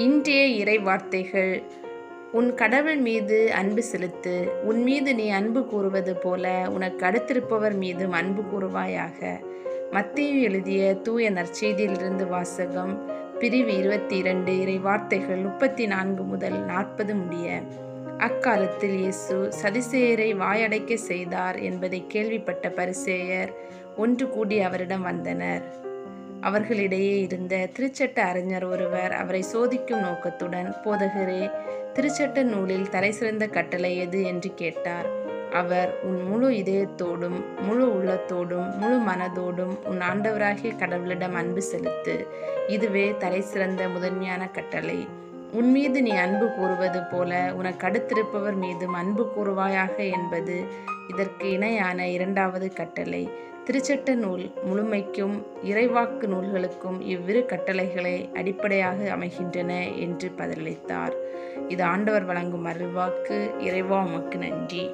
இன்றைய இறை வார்த்தைகள். உன் கடவுள் மீது அன்பு செலுத்து. உன் மீது நீ அன்பு கூறுவது போல உனக்கு அடுத்திருப்பவர் மீதும் அன்பு கூறுவாயாக. மத்தேயு எழுதிய தூய நற்செய்தியிலிருந்து வாசகம். பிரிவு 22 இறை வார்த்தைகள் 34 முதல் 40 முடிய. அக்காலத்தில் இயேசு சதுசேயரை வாயடைக்க செய்தார் என்பதை கேள்விப்பட்ட பரிசேயர் ஒன்று கூடி அவரிடம் வந்தனர். அவர்களிடையே இருந்த திருச்சட்ட அறிஞர் ஒருவர் அவரை சோதிக்கும் நோக்கத்துடன், போதகரே, திருச்சட்ட நூலில் தலைசிறந்த கட்டளை எது என்று கேட்டார். அவர், உன் முழு இதயத்தோடும் முழு உள்ளத்தோடும் முழு மனதோடும் உன் ஆண்டவராகிய கடவுளிடம் அன்பு செலுத்து. இதுவே தலைசிறந்த முதன்மையான கட்டளை. உன் மீது நீ அன்பு கூறுவது போல உனக்கு அடுத்திருப்பவர் மீதும் அன்பு கூறுவாயாக என்பது இதற்கு இணையான இரண்டாவது கட்டளை. திருச்சட்ட நூல் முழுமைக்கும் இறைவாக்கு நூல்களுக்கும் இவ்விரு கட்டளைகளை அடிப்படையாக அமைகின்றன என்று பதிலளித்தார். இது ஆண்டவர் வழங்கும் அருள்வாக்கு. இறைவா உமக்கு நன்றி.